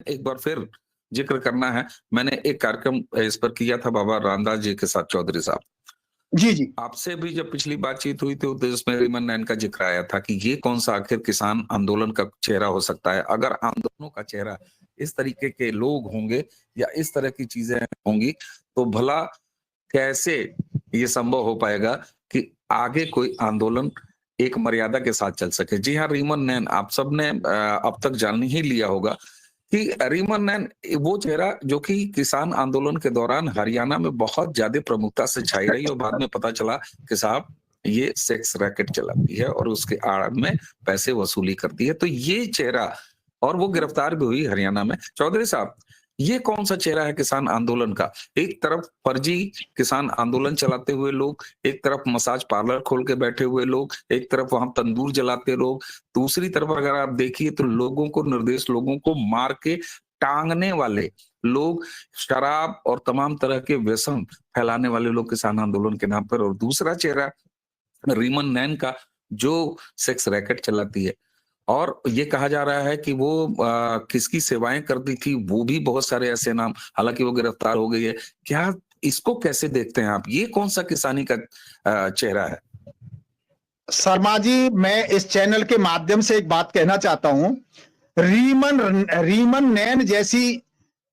एक बार फिर जिक्र करना है। मैंने एक कार्यक्रम इस पर किया था बाबा रामदास जी के साथ, चौधरी साहब। जी, जी। आपसे भी जब पिछली बातचीत हुई थी तो इसमें रीमन नैन का जिक्र आया था कि ये कौन-सा आखिर किसान आंदोलन का चेहरा हो सकता है। अगर आंदोलनों का चेहरा इस तरीके के लोग होंगे या इस तरह की चीज़ें होंगी, तो भला कैसे ये संभव हो पाएगा कि आगे कोई आंदोलन एक मर्यादा के साथ चल सके। जी हाँ, रीमन नैन आप सबने अब तक जान ही लिया होगा कि रीमन नैन वो चेहरा जो कि किसान आंदोलन के दौरान हरियाणा में बहुत ज्यादा प्रमुखता से छाई रही और बाद में पता चला कि साहब ये सेक्स रैकेट चलाती है और उसके आड़ में पैसे वसूली करती है। तो ये चेहरा, और वो गिरफ्तार भी हुई हरियाणा में। चौधरी साहब, ये कौन सा चेहरा है किसान आंदोलन का? एक तरफ फर्जी किसान आंदोलन चलाते हुए लोग, एक तरफ मसाज पार्लर खोल के बैठे हुए लोग, एक तरफ वहां तंदूर जलाते लोग, दूसरी तरफ अगर आप देखिए तो लोगों को, निर्दोष लोगों को मार के टांगने वाले लोग, शराब और तमाम तरह के व्यसन फैलाने वाले लोग किसान आंदोलन के नाम पर, और दूसरा चेहरा रीमन नैन का जो सेक्स रैकेट चलाती है। और ये कहा जा रहा है कि वो किसकी सेवाएं करती थी, वो भी बहुत सारे ऐसे नाम, हालांकि वो गिरफ्तार हो गई है। क्या इसको कैसे देखते हैं आप? ये कौन सा किसानी का चेहरा है? शर्मा जी, मैं इस चैनल के माध्यम से एक बात कहना चाहता हूं। रीमन नैन जैसी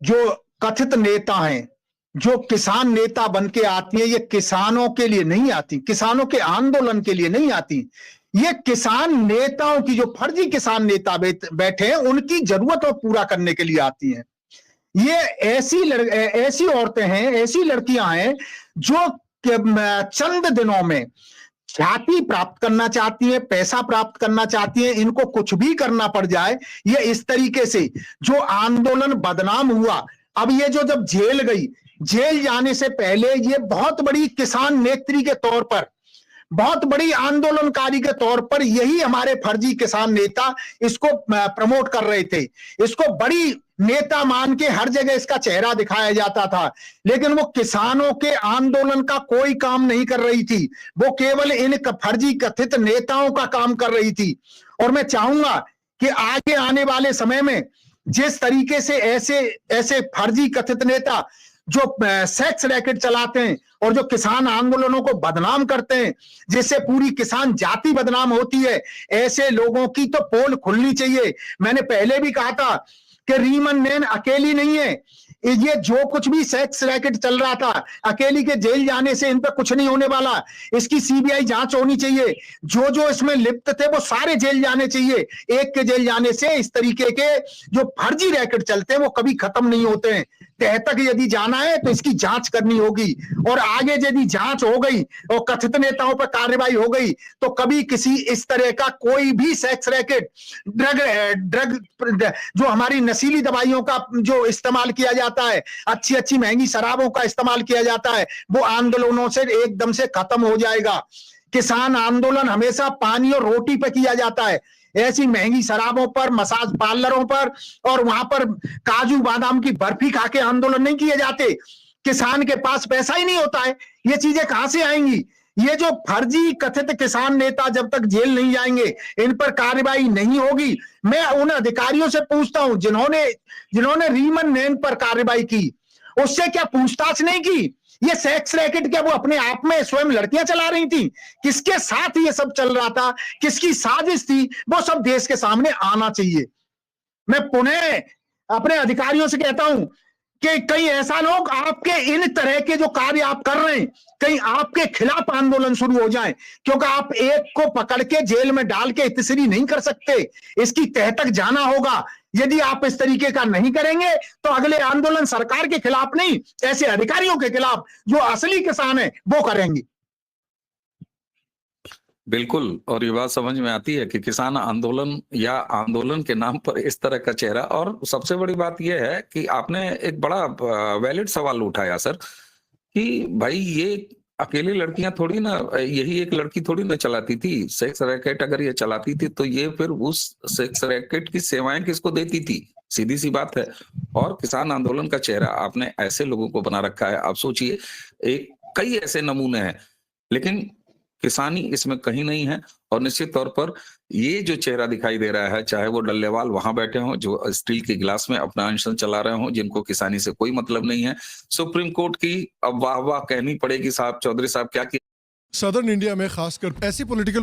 जो कथित नेता हैं, जो किसान नेता बन के आती है, ये किसानों के लिए नहीं आती, किसानों के आंदोलन के लिए नहीं आती। ये किसान नेताओं की, जो फर्जी किसान नेता बैठे हैं, उनकी जरूरतों पूरा करने के लिए आती हैं। ये ऐसी औरतें हैं, ऐसी लड़कियां हैं जो चंद दिनों में ख्याति प्राप्त करना चाहती है, पैसा प्राप्त करना चाहती है। इनको कुछ भी करना पड़ जाए। ये इस तरीके से जो आंदोलन बदनाम हुआ, अब ये जो जब जेल गई, जेल जाने से पहले ये बहुत बड़ी किसान नेत्री के तौर पर, बहुत बड़ी आंदोलनकारी के तौर पर यही हमारे फर्जी किसान नेता इसको प्रमोट कर रहे थे। इसको बड़ी नेता मान के हर जगह इसका चेहरा दिखाया जाता था, लेकिन वो किसानों के आंदोलन का कोई काम नहीं कर रही थी। वो केवल इन फर्जी कथित नेताओं का काम कर रही थी। और मैं चाहूंगा कि आगे आने वाले समय में जिस तरीके से ऐसे ऐसे फर्जी कथित नेता जो सेक्स रैकेट चलाते हैं और जो किसान आंदोलनों को बदनाम करते हैं, जिससे पूरी किसान जाति बदनाम होती है, ऐसे लोगों की तो पोल खुलनी चाहिए। मैंने पहले भी कहा था कि रीमन नैन अकेली नहीं है। ये जो कुछ भी सेक्स रैकेट चल रहा था, अकेली के जेल जाने से इन पर कुछ नहीं होने वाला। इसकी सीबीआई जांच होनी चाहिए। जो जो इसमें लिप्त थे वो सारे जेल जाने चाहिए। एक के जेल जाने से इस तरीके के जो फर्जी रैकेट चलते हैं वो कभी खत्म नहीं होते हैं। तह तक यदि जाना है तो इसकी जांच करनी होगी, और आगे यदि जांच हो गई और कथित नेताओं पर कार्रवाई हो गई तो कभी किसी इस तरह का कोई भी सेक्स रैकेट, ड्रग जो हमारी नशीली दवाइयों का जो इस्तेमाल किया जाता है, अच्छी अच्छी महंगी शराबों का इस्तेमाल किया जाता है, वो आंदोलनों से एकदम से खत्म हो जाएगा। किसान आंदोलन हमेशा पानी और रोटी पे किया जाता है। ऐसी महंगी शराबों पर, मसाज पार्लरों पर और वहां पर काजू बादाम की बर्फी खा के आंदोलन नहीं किए जाते। किसान के पास पैसा ही नहीं होता है, ये चीजें कहां से आएंगी? ये जो फर्जी कथित किसान नेता जब तक जेल नहीं जाएंगे, इन पर कार्रवाई नहीं होगी। मैं उन अधिकारियों से पूछता हूं जिन्होंने रीमन नैन पर कार्रवाई की, उससे क्या पूछताछ नहीं की? ये सेक्स रैकेट क्या वो अपने आप में स्वयं लड़कियां चला रही थी? किसके साथ ये सब चल रहा था, किसकी साजिश थी, वो सब देश के सामने आना चाहिए। मैं पुनः अपने अधिकारियों से कहता हूं कि कहीं ऐसा लोग आपके इन तरह के जो कार्य आप कर रहे हैं, कहीं आपके खिलाफ आंदोलन शुरू हो जाए, क्योंकि आप एक को पकड़ के जेल में डाल के इतनी नहीं कर सकते। इसकी तह तक जाना होगा। यदि आप इस तरीके का नहीं करेंगे तो अगले आंदोलन सरकार के खिलाफ नहीं, ऐसे अधिकारियों के खिलाफ जो असली किसान है वो करेंगे। बिल्कुल, और ये बात समझ में आती है कि किसान आंदोलन या आंदोलन के नाम पर इस तरह का चेहरा। और सबसे बड़ी बात यह है कि आपने एक बड़ा वैलिड सवाल उठाया सर, कि भाई ये अकेली लड़कियां थोड़ी ना, यही एक लड़की थोड़ी ना चलाती थी सेक्स रैकेट। अगर ये चलाती थी तो ये फिर उस सेक्स रैकेट की सेवाएं किसको देती थी? सीधी सी बात है। और किसान आंदोलन का चेहरा आपने ऐसे लोगों को बना रखा है, आप सोचिए, एक कई ऐसे नमूने हैं। लेकिन किसानी इसमें कहीं नहीं है। और निश्चित तौर पर ये जो चेहरा दिखाई दे रहा है, चाहे वो डल्लेवाल वहां बैठे हों जो स्टील के गिलास में अपना अनशन चला रहे हों, जिनको किसानी से कोई मतलब नहीं है, सुप्रीम कोर्ट की अब वाह वाह कहनी पड़ेगी। साहब चौधरी साहब क्या सदर्न इंडिया में खासकर ऐसी पॉलिटिकल